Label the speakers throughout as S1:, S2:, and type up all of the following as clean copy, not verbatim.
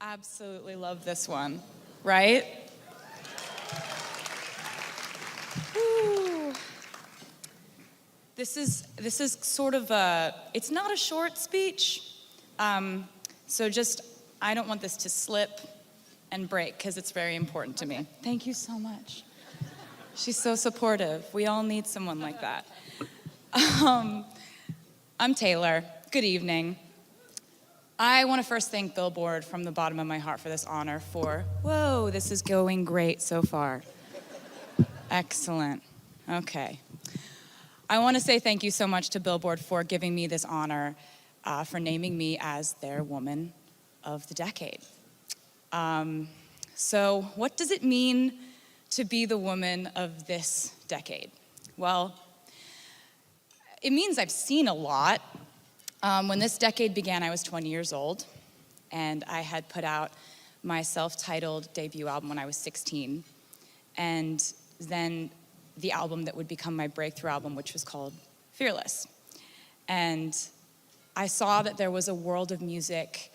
S1: Absolutely love this one, right? Woo. This is sort of it's not a short speech, so I don't want this to slip and break because it's very important to me. Thank you so much. She's so supportive. We all need someone like that. I'm Taylor. Good evening. I want to first thank Billboard from the bottom of my heart for this honor whoa, this is going great so far. Excellent. Okay. I want to say thank you so much to Billboard for giving me this honor, for naming me as their Woman of the Decade. So what does it mean to be the woman of this decade? Well, it means I've seen a lot. When this decade began, I was 20 years old, and I had put out my self-titled debut album when I was 16, and then the album that would become my breakthrough album, which was called Fearless. And I saw that there was a world of music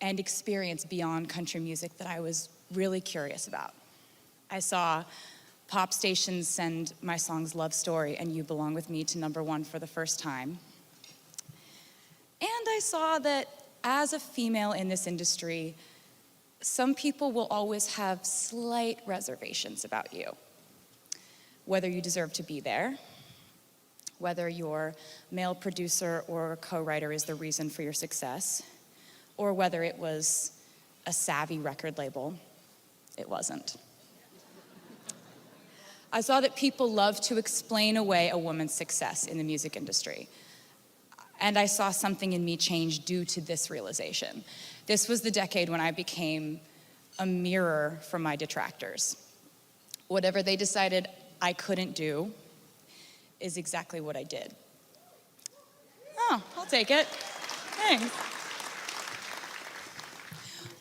S1: and experience beyond country music that I was really curious about. I saw pop stations send my songs Love Story and You Belong With Me to #1 for the first time. And I saw that as a female in this industry, some people will always have slight reservations about you. Whether you deserve to be there, whether your male producer or co-writer is the reason for your success, or whether it was a savvy record label. It wasn't. I saw that people love to explain away a woman's success in the music industry. And I saw something in me change due to this realization. This was the decade when I became a mirror for my detractors. Whatever they decided I couldn't do is exactly what I did. Oh, I'll take it. Thanks.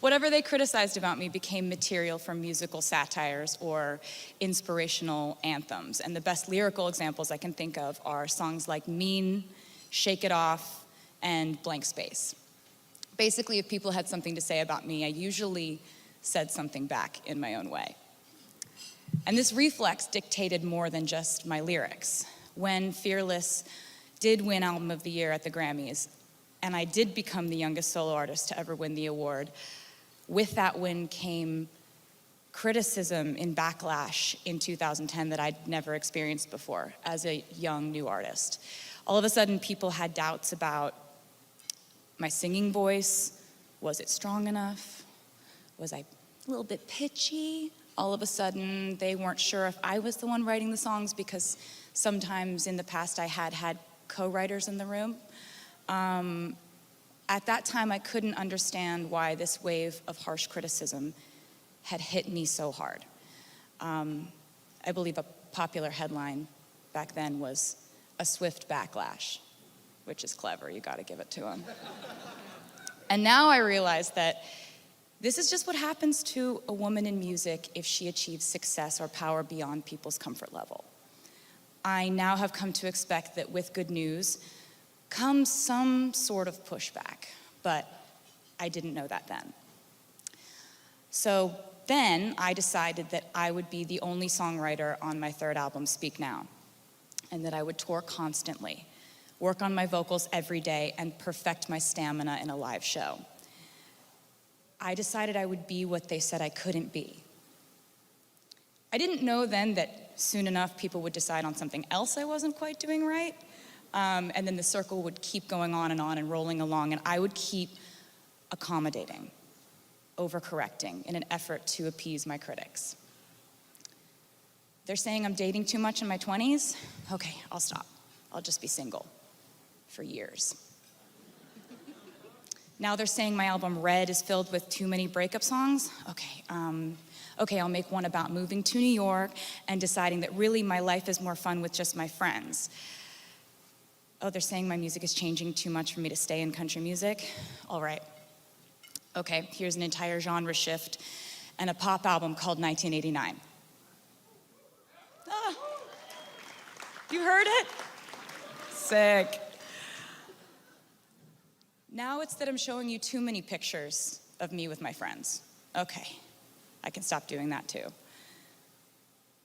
S1: Whatever they criticized about me became material for musical satires or inspirational anthems. And the best lyrical examples I can think of are songs like Mean, Shake It Off, and Blank Space. Basically, if people had something to say about me, I usually said something back in my own way. And this reflex dictated more than just my lyrics. When Fearless did win Album of the Year at the Grammys, and I did become the youngest solo artist to ever win the award, with that win came criticism and backlash in 2010 that I'd never experienced before as a young new artist. All of a sudden, people had doubts about my singing voice. Was it strong enough? Was I a little bit pitchy? All of a sudden, they weren't sure if I was the one writing the songs because sometimes in the past I had co-writers in the room. At that time, I couldn't understand why this wave of harsh criticism had hit me so hard. I believe a popular headline back then was "A swift backlash," which is clever, you gotta give it to him. And now I realize that this is just what happens to a woman in music if she achieves success or power beyond people's comfort level. I now have come to expect that with good news comes some sort of pushback, but I didn't know that then. So then I decided that I would be the only songwriter on my third album, Speak Now, and that I would tour constantly, work on my vocals every day, and perfect my stamina in a live show. I decided I would be what they said I couldn't be. I didn't know then that soon enough people would decide on something else I wasn't quite doing right, and then the circle would keep going on and rolling along, and I would keep accommodating, overcorrecting in an effort to appease my critics. They're saying I'm dating too much in my 20s? Okay, I'll stop. I'll just be single for years. Now they're saying my album Red is filled with too many breakup songs? Okay, I'll make one about moving to New York and deciding that really my life is more fun with just my friends. Oh, they're saying my music is changing too much for me to stay in country music? All right. Okay, here's an entire genre shift and a pop album called 1989. Ah, you heard it? Sick. Now it's that I'm showing you too many pictures of me with my friends. Okay, I can stop doing that too.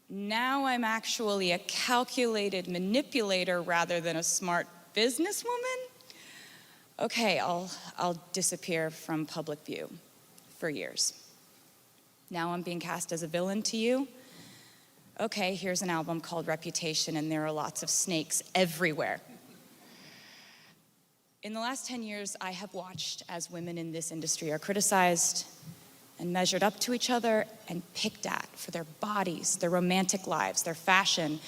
S1: Now I'm actually a calculated manipulator rather than a smart businesswoman. Okay, I'll disappear from public view for years. Now I'm being cast as a villain to you. Okay, here's an album called Reputation, and there are lots of snakes everywhere. In the last 10 years, I have watched as women in this industry are criticized and measured up to each other and picked at for their bodies, their romantic lives, their fashion.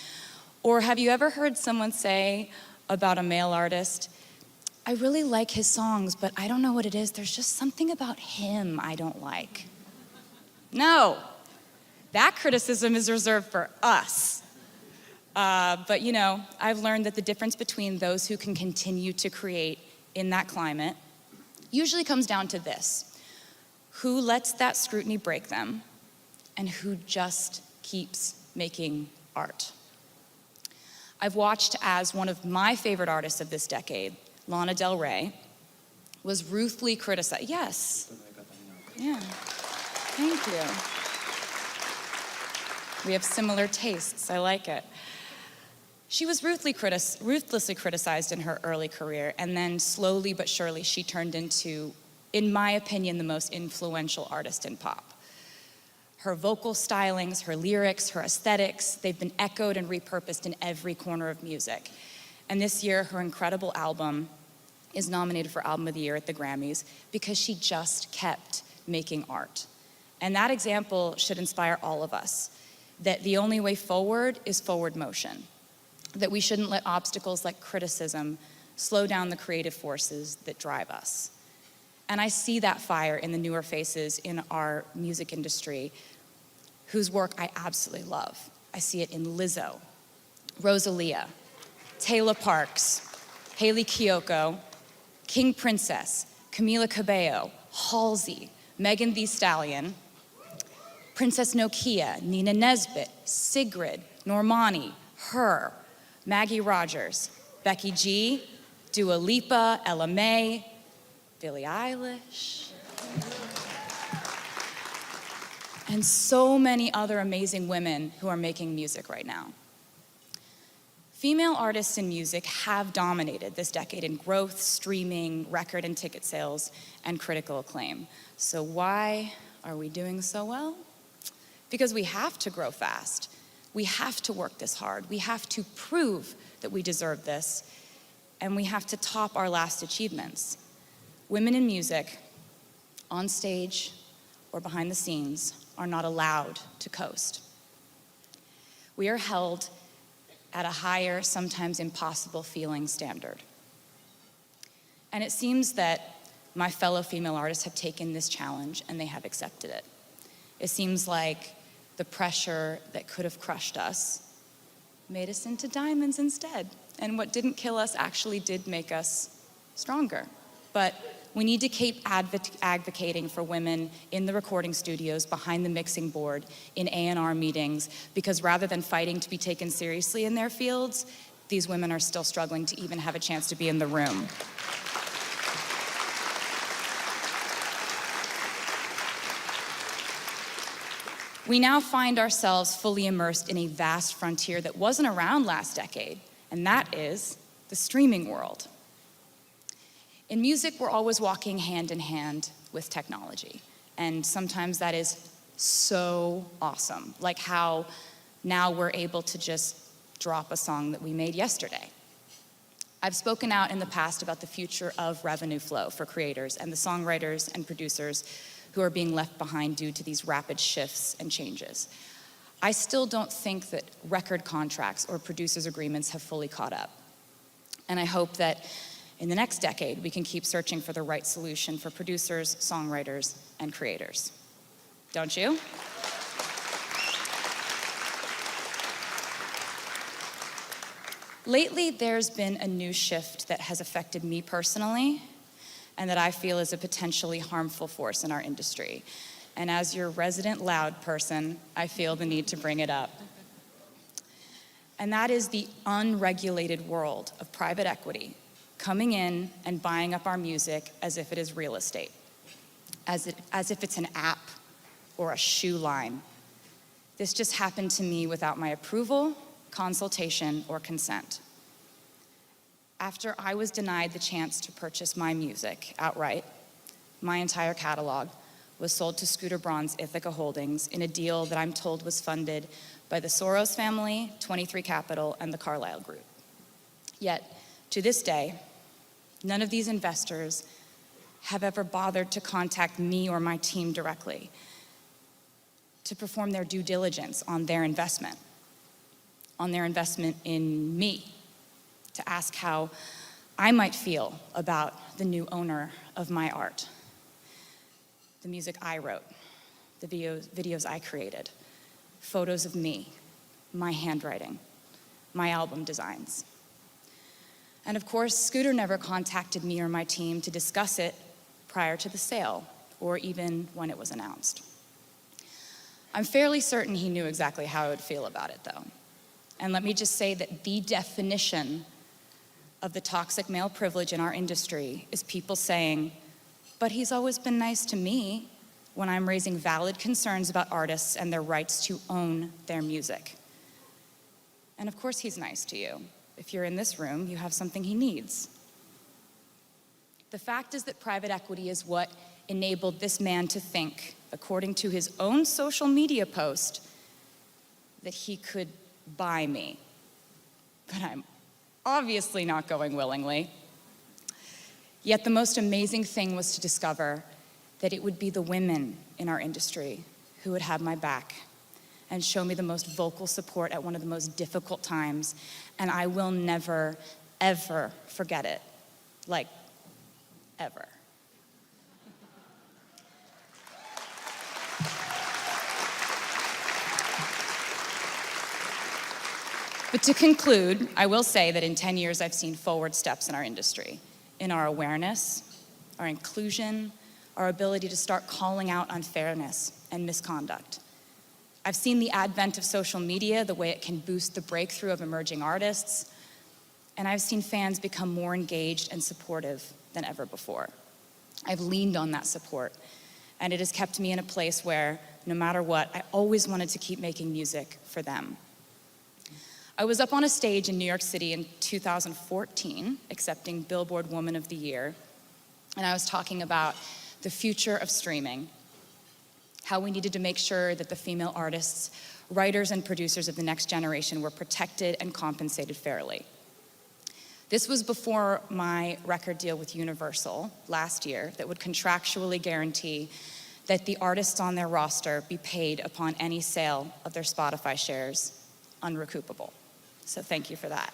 S1: Or have you ever heard someone say about a male artist, I really like his songs, but I don't know what it is. There's just something about him I don't like. No, that criticism is reserved for us. But you know, I've learned that the difference between those who can continue to create in that climate usually comes down to this. Who lets that scrutiny break them, and who just keeps making art. I've watched as one of my favorite artists of this decade, Lana Del Rey, was ruthlessly criticized. Yes. Yeah. Thank you. We have similar tastes. I like it. She was ruthlessly criticized in her early career, and then slowly but surely she turned into, in my opinion, the most influential artist in pop. Her vocal stylings, her lyrics, her aesthetics, they've been echoed and repurposed in every corner of music. And this year, her incredible album is nominated for Album of the Year at the Grammys because she just kept making art. And that example should inspire all of us, that the only way forward is forward motion, that we shouldn't let obstacles like criticism slow down the creative forces that drive us. And I see that fire in the newer faces in our music industry whose work I absolutely love. I see it in Lizzo, Rosalia, Taylor Parks, Hayley Kiyoko, King Princess, Camila Cabello, Halsey, Megan Thee Stallion, Princess Nokia, Nina Nesbitt, Sigrid, Normani, Her, Maggie Rogers, Becky G, Dua Lipa, Ella Mai, Billie Eilish, and so many other amazing women who are making music right now. Female artists in music have dominated this decade in growth, streaming, record and ticket sales, and critical acclaim. So why are we doing so well? Because we have to grow fast. We have to work this hard. We have to prove that we deserve this, and we have to top our last achievements. Women in music, on stage or behind the scenes, are not allowed to coast. We are held at a higher, sometimes impossible feeling standard. And it seems that my fellow female artists have taken this challenge and they have accepted it. It seems like the pressure that could have crushed us made us into diamonds instead. And what didn't kill us actually did make us stronger. But we need to keep advocating for women in the recording studios, behind the mixing board, in A&R meetings, because rather than fighting to be taken seriously in their fields, these women are still struggling to even have a chance to be in the room. We now find ourselves fully immersed in a vast frontier that wasn't around last decade, and that is the streaming world. In music, we're always walking hand in hand with technology, and sometimes that is so awesome, like how now we're able to just drop a song that we made yesterday. I've spoken out in the past about the future of revenue flow for creators and the songwriters and producers who are being left behind due to these rapid shifts and changes. I still don't think that record contracts or producers' agreements have fully caught up. And I hope that in the next decade, we can keep searching for the right solution for producers, songwriters, and creators. Don't you? Lately, there's been a new shift that has affected me personally, and that I feel is a potentially harmful force in our industry. And as your resident loud person, I feel the need to bring it up. And that is the unregulated world of private equity coming in and buying up our music as if it is real estate. as if it's an app or a shoe line. This just happened to me without my approval, consultation, or consent. After I was denied the chance to purchase my music outright, my entire catalog was sold to Scooter Braun's Ithaca Holdings in a deal that I'm told was funded by the Soros family, 23 Capital, and the Carlyle Group. Yet, to this day, none of these investors have ever bothered to contact me or my team directly to perform their due diligence on their investment in me, to ask how I might feel about the new owner of my art, the music I wrote, the videos I created, photos of me, my handwriting, my album designs. And of course, Scooter never contacted me or my team to discuss it prior to the sale, or even when it was announced. I'm fairly certain he knew exactly how I would feel about it, though. And let me just say that the definition of the toxic male privilege in our industry is people saying, but he's always been nice to me, when I'm raising valid concerns about artists and their rights to own their music. And of course he's nice to you. If you're in this room, you have something he needs. The fact is that private equity is what enabled this man to think, according to his own social media post, that he could buy me. But I'm obviously not going willingly. Yet the most amazing thing was to discover that it would be the women in our industry who would have my back and show me the most vocal support at one of the most difficult times, and I will never, ever forget it. Like, ever. But to conclude, I will say that in 10 years, I've seen forward steps in our industry, in our awareness, our inclusion, our ability to start calling out unfairness and misconduct. I've seen the advent of social media, the way it can boost the breakthrough of emerging artists, and I've seen fans become more engaged and supportive than ever before. I've leaned on that support, and it has kept me in a place where, no matter what, I always wanted to keep making music for them. I was up on a stage in New York City in 2014, accepting Billboard Woman of the Year, and I was talking about the future of streaming, how we needed to make sure that the female artists, writers, and producers of the next generation were protected and compensated fairly. This was before my record deal with Universal last year that would contractually guarantee that the artists on their roster be paid upon any sale of their Spotify shares, unrecoupable. So thank you for that.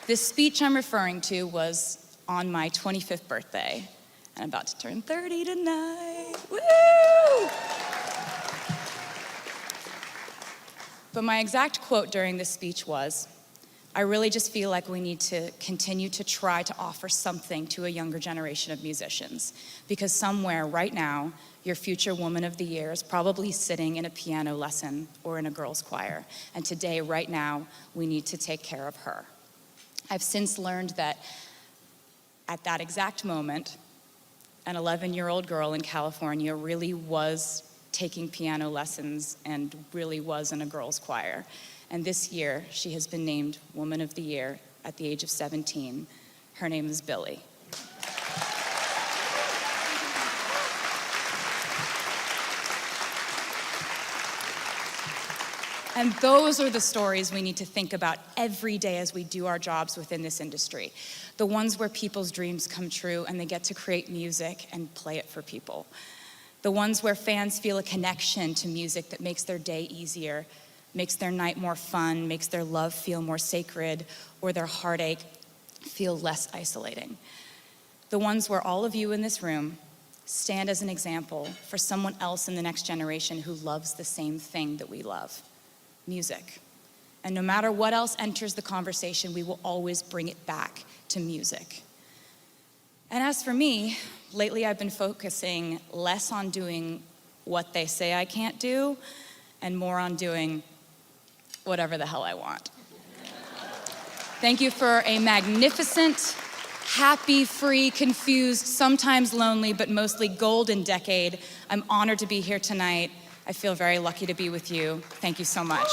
S1: This speech I'm referring to was on my 25th birthday, and I'm about to turn 30 tonight. Woo! But my exact quote during this speech was, I really just feel like we need to continue to try to offer something to a younger generation of musicians, because somewhere right now, your future Woman of the Year is probably sitting in a piano lesson or in a girls' choir, and today, right now, we need to take care of her. I've since learned that at that exact moment, an 11-year-old girl in California really was taking piano lessons and really was in a girls' choir. And this year, she has been named Woman of the Year at the age of 17. Her name is Billy. And those are the stories we need to think about every day as we do our jobs within this industry. The ones where people's dreams come true and they get to create music and play it for people. The ones where fans feel a connection to music that makes their day easier, makes their night more fun, makes their love feel more sacred, or their heartache feel less isolating. The ones where all of you in this room stand as an example for someone else in the next generation who loves the same thing that we love. Music. And no matter what else enters the conversation, we will always bring it back to music. And as for me, lately I've been focusing less on doing what they say I can't do and more on doing whatever the hell I want. Thank you for a magnificent happy, free, confused, sometimes lonely, but mostly golden decade. I'm honored to be here tonight. I feel very lucky to be with you. Thank you so much.